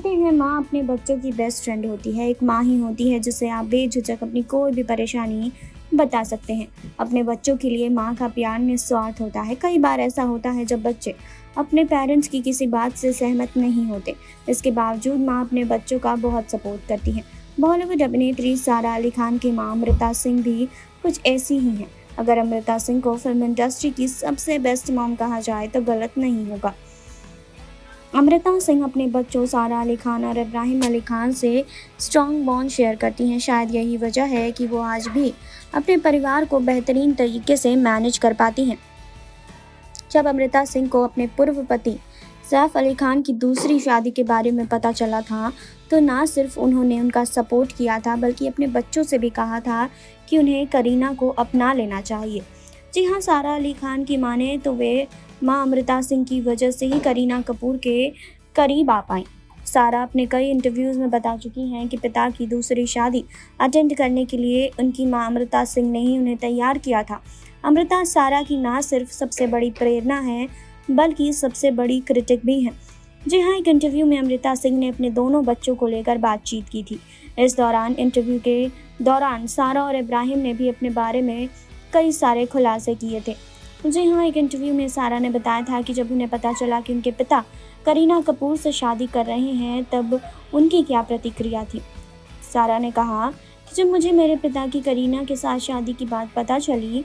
कहते हैं माँ अपने बच्चों की बेस्ट फ्रेंड होती है। एक माँ ही होती है जिसे आप बेझिझक अपनी कोई भी परेशानी बता सकते हैं। अपने बच्चों के लिए माँ का प्यार निस्वार्थ होता है। कई बार ऐसा होता है जब बच्चे अपने पेरेंट्स की किसी बात से सहमत नहीं होते, इसके बावजूद माँ अपने बच्चों का बहुत सपोर्ट करती है। बॉलीवुड अभिनेत्री सारा अली खान की माँ अमृता सिंह भी कुछ ऐसी ही हैं। अगर अमृता सिंह को फिल्म इंडस्ट्री की सबसे बेस्ट मॉम कहा जाए तो गलत नहीं होगा। अमृता सिंह अपने बच्चों सारा अली खान और इब्राहिम अली खान से स्ट्रॉन्ग बॉन्ड शेयर करती हैं। शायद यही वजह है कि वो आज भी अपने परिवार को बेहतरीन तरीके से मैनेज कर पाती हैं। जब अमृता सिंह को अपने पूर्व पति सैफ अली खान की दूसरी शादी के बारे में पता चला था, तो ना सिर्फ उन्होंने उनका सपोर्ट किया था, बल्कि अपने बच्चों से भी कहा था कि उन्हें करीना को अपना लेना चाहिए। जी हाँ, सारा अली खान की माने तो वे माँ अमृता सिंह की वजह से ही करीना कपूर के करीब आ पाईं। सारा अपने कई इंटरव्यूज़ में बता चुकी हैं कि पिता की दूसरी शादी अटेंड करने के लिए उनकी माँ अमृता सिंह ने ही उन्हें तैयार किया था। अमृता सारा की ना सिर्फ सबसे बड़ी प्रेरणा है, बल्कि सबसे बड़ी क्रिटिक भी है। जी हाँ, एक इंटरव्यू में अमृता सिंह ने अपने दोनों बच्चों को लेकर बातचीत की थी। इस दौरान इंटरव्यू के दौरान सारा और इब्राहिम ने भी अपने बारे में कई सारे खुलासे किए थे। जी हाँ, एक इंटरव्यू में सारा ने बताया था कि जब उन्हें पता चला कि उनके पिता करीना कपूर से शादी कर रहे हैं, तब उनकी क्या प्रतिक्रिया थी। सारा ने कहा कि जब मुझे मेरे पिता की करीना के साथ शादी की बात पता चली,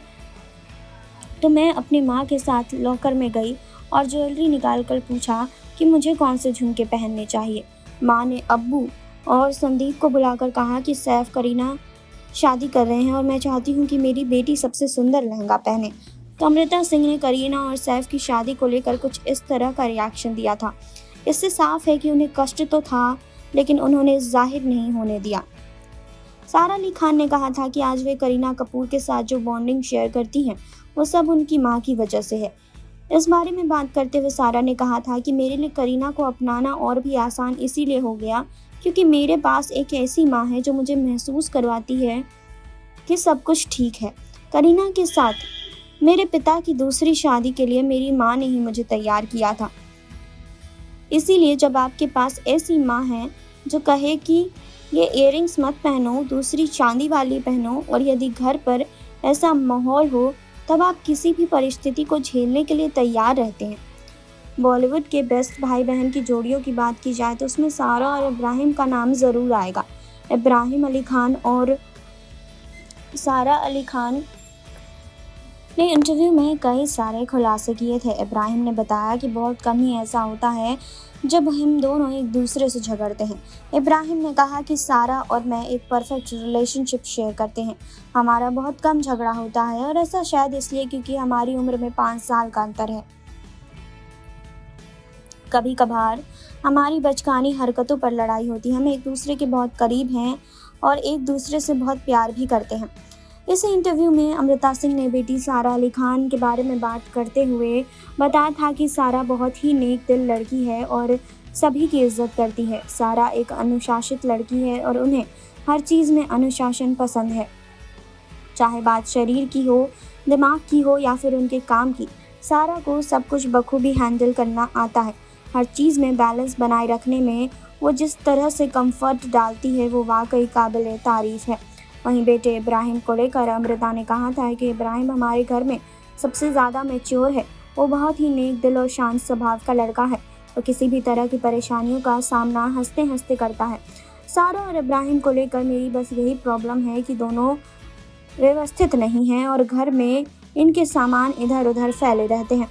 तो मैं अपनी माँ के साथ लॉकर में गई और ज्वेलरी निकाल कर पूछा कि मुझे कौन से झुमके पहनने चाहिए। माँ ने अब्बू और संदीप को बुलाकर कहा कि सैफ करीना शादी कर रहे हैं और मैं चाहती हूँ कि मेरी बेटी सबसे सुंदर लहंगा पहने। तो अमृता सिंह ने करीना और सैफ की शादी को लेकर कुछ इस तरह का रिएक्शन दिया था। इससे साफ है कि उन्हें कष्ट तो था, लेकिन उन्होंने जाहिर नहीं होने दिया। सारा अली खान ने कहा था कि आज वे करीना कपूर के साथ जो बॉन्डिंग शेयर करती हैं, वो सब उनकी माँ की वजह से है। इस बारे में बात करते हुए सारा ने कहा था कि मेरे लिए करीना को अपनाना और भी आसान इसीलिए हो गया क्योंकि मेरे पास एक ऐसी माँ है जो मुझे महसूस करवाती है कि सब कुछ ठीक है। करीना के साथ मेरे पिता की दूसरी शादी के लिए मेरी माँ ने ही मुझे तैयार किया था। इसीलिए जब आपके पास ऐसी माँ है जो कहे कि ये इयररिंग्स मत पहनो, दूसरी चांदी वाली पहनो, और यदि घर पर ऐसा माहौल हो तब आप किसी भी परिस्थिति को झेलने के लिए तैयार रहते हैं। बॉलीवुड के बेस्ट भाई बहन की जोड़ियों की बात की जाए तो उसमें सारा और इब्राहिम का नाम ज़रूर आएगा। इब्राहिम अली खान और सारा अली खान ने इंटरव्यू में कई सारे खुलासे किए थे। इब्राहिम ने बताया कि बहुत कम ही ऐसा होता है जब हम दोनों एक दूसरे से झगड़ते हैं। इब्राहिम ने कहा कि सारा और मैं एक परफेक्ट रिलेशनशिप शेयर करते हैं। हमारा बहुत कम झगड़ा होता है और ऐसा शायद इसलिए क्योंकि हमारी उम्र में 5 साल का अंतर है। कभी कभार हमारी बचकानी हरकतों पर लड़ाई होती है। हम एक दूसरे के बहुत करीब हैं और एक दूसरे से बहुत प्यार भी करते हैं। इस इंटरव्यू में अमृता सिंह ने बेटी सारा अली खान के बारे में बात करते हुए बताया था कि सारा बहुत ही नेक दिल लड़की है और सभी की इज्जत करती है। सारा एक अनुशासित लड़की है और उन्हें हर चीज़ में अनुशासन पसंद है, चाहे बात शरीर की हो, दिमाग की हो या फिर उनके काम की। सारा को सब कुछ बखूबी हैंडल करना आता है। हर चीज़ में बैलेंस बनाए रखने में वो जिस तरह से कंफर्ट डालती है वो वाकई काबिल तारीफ़ है। वहीं बेटे इब्राहिम को लेकर अमृता ने कहा था कि इब्राहिम हमारे घर में सबसे ज़्यादा मैच्योर है। वो बहुत ही नेक दिल और शांत स्वभाव का लड़का है। वो किसी भी तरह की परेशानियों का सामना हंसते हंसते करता है। सारा और इब्राहिम को लेकर मेरी बस यही प्रॉब्लम है कि दोनों व्यवस्थित नहीं हैं और घर में इनके सामान इधर उधर फैले रहते हैं।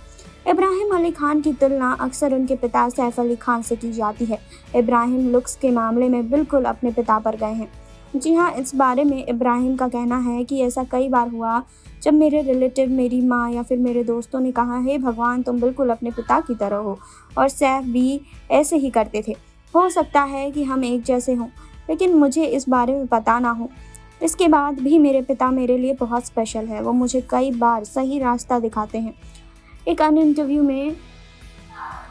इब्राहिम अली खान की तुलना अक्सर उनके पिता सैफ अली खान से की जाती है। इब्राहिम लुक्स के मामले में बिल्कुल अपने पिता पर गए हैं। जी हाँ, इस बारे में इब्राहिम का कहना है कि ऐसा कई बार हुआ जब मेरे रिलेटिव, मेरी माँ या फिर मेरे दोस्तों ने कहा, हे भगवान तुम बिल्कुल अपने पिता की तरह हो, और सैफ भी ऐसे ही करते थे। हो सकता है कि हम एक जैसे हों, लेकिन मुझे इस बारे में पता ना हो। इसके बाद भी मेरे पिता मेरे लिए बहुत स्पेशल है। वो मुझे कई बार सही रास्ता दिखाते हैं। एक अन्य इंटरव्यू में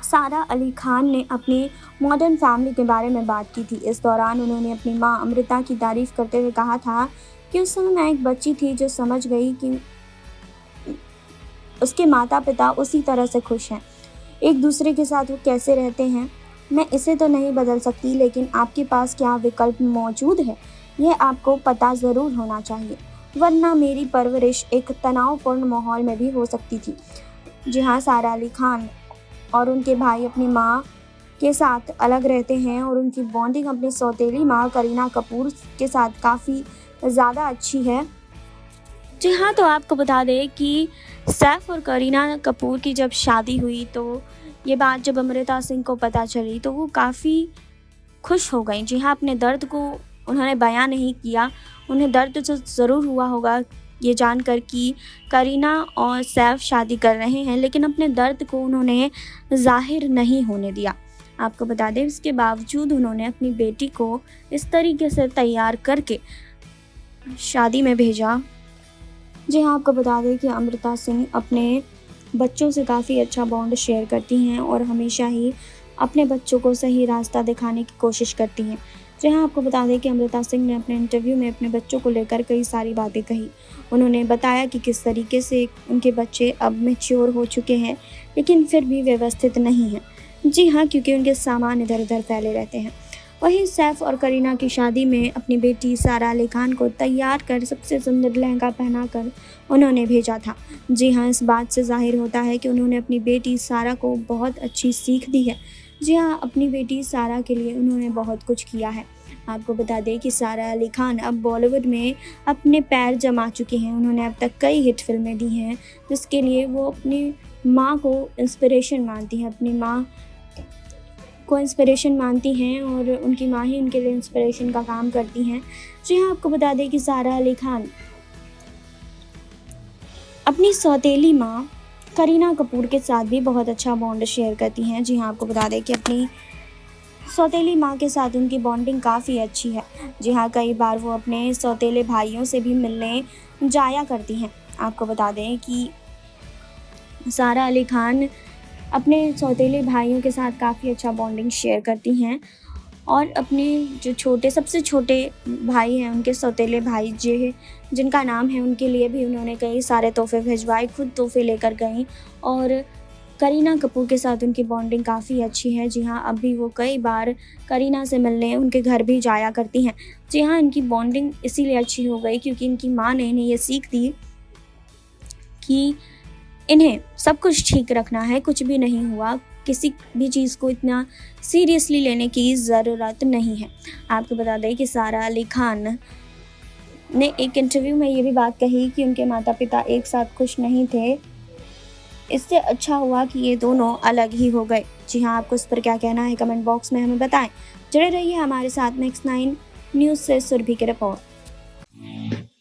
सारा अली खान ने अपनी मॉडर्न फैमिली के बारे में बात की थी। इस दौरान उन्होंने अपनी मां अमृता की तारीफ करते हुए कहा था कि उस समय मैं एक बच्ची थी जो समझ गई कि उसके माता पिता उसी तरह से खुश हैं, एक दूसरे के साथ वो कैसे रहते हैं। मैं इसे तो नहीं बदल सकती, लेकिन आपके पास क्या विकल्प मौजूद है, यह आपको पता ज़रूर होना चाहिए, वरना मेरी परवरिश एक तनावपूर्ण माहौल में भी हो सकती थी। जी हाँ, सारा अली खान और उनके भाई अपनी माँ के साथ अलग रहते हैं और उनकी बॉन्डिंग अपनी सौतेली माँ करीना कपूर के साथ काफ़ी ज़्यादा अच्छी है। जी हाँ, तो आपको बता दें कि सैफ और करीना कपूर की जब शादी हुई तो ये बात जब अमृता सिंह को पता चली तो वो काफ़ी खुश हो गईं। जी हाँ, अपने दर्द को उन्होंने बयाँ नहीं किया। उन्हें दर्द तो ज़रूर हुआ होगा ये जानकर कि करीना और सैफ शादी कर रहे हैं, लेकिन अपने दर्द को उन्होंने ज़ाहिर नहीं होने दिया। आपको बता दें, इसके बावजूद उन्होंने अपनी बेटी को इस तरीके से तैयार करके शादी में भेजा। जी हाँ, आपको बता दें कि अमृता सिंह अपने बच्चों से काफ़ी अच्छा बॉन्ड शेयर करती हैं और हमेशा ही अपने बच्चों को सही रास्ता दिखाने की कोशिश करती हैं। जी हाँ, आपको बता दें कि अमृता सिंह ने अपने इंटरव्यू में अपने बच्चों को लेकर कई सारी बातें कही। उन्होंने बताया कि किस तरीके से उनके बच्चे अब मैच्योर हो चुके हैं, लेकिन फिर भी व्यवस्थित नहीं हैं। जी हाँ, क्योंकि उनके सामान इधर-उधर फैले रहते हैं। वहीं सैफ और करीना की शादी में अपनी बेटी सारा अली खान को तैयार कर सबसे सुंदर लहंगा पहनाकर उन्होंने भेजा था। जी हाँ, इस बात से ज़ाहिर होता है कि उन्होंने अपनी बेटी सारा को बहुत अच्छी सीख दी है। जी हाँ, अपनी बेटी सारा के लिए उन्होंने बहुत कुछ किया है। आपको बता दें कि सारा अली खान अब बॉलीवुड में अपने पैर जमा चुकी हैं। उन्होंने अब तक कई हिट फ़िल्में दी हैं, जिसके लिए वो अपनी माँ को इंस्पिरेशन मानती हैं। अपनी माँ को इंस्पिरेशन मानती हैं और उनकी माँ ही उनके लिए इंस्पिरेशन का काम करती हैं। जी हाँ, आपको बता दें कि सारा अली खान अपनी सौतेली माँ करीना कपूर के साथ भी बहुत अच्छा बॉन्ड शेयर करती हैं। जी हाँ, आपको बता दें कि अपनी सौतेली माँ के साथ उनकी बॉन्डिंग काफ़ी अच्छी है। जी हाँ, कई बार वो अपने सौतेले भाइयों से भी मिलने जाया करती हैं। आपको बता दें कि सारा अली खान अपने सौतेले भाइयों के साथ काफ़ी अच्छा बॉन्डिंग शेयर करती हैं और अपने जो सबसे छोटे भाई हैं, उनके सौतेले भाई जिनका नाम है, उनके लिए भी उन्होंने कई सारे तोहफ़े भिजवाए, खुद तोहफ़े लेकर गईं और करीना कपूर के साथ उनकी बॉन्डिंग काफ़ी अच्छी है। जी हाँ, अब भी वो कई बार करीना से मिलने उनके घर भी जाया करती हैं। जी हाँ, इनकी बॉन्डिंग इसीलिए अच्छी हो गई क्योंकि इनकी माँ ने इन्हें ये सीख दी कि इन्हें सब कुछ ठीक रखना है, कुछ भी नहीं हुआ, किसी भी चीज़ को इतना सीरियसली लेने की ज़रूरत नहीं है। आपको बता दें कि सारा अली खान ने एक इंटरव्यू में ये भी बात कही कि उनके माता-पिता एक साथ खुश नहीं थे। इससे अच्छा हुआ कि ये दोनों अलग ही हो गए। जी हाँ, आपको इस पर क्या कहना है कमेंट बॉक्स में हमें बताएं। जुड़े रहिए हमारे साथ। नेक्स्ट 9 न्यूज़ से सुरभि की रिपोर्ट।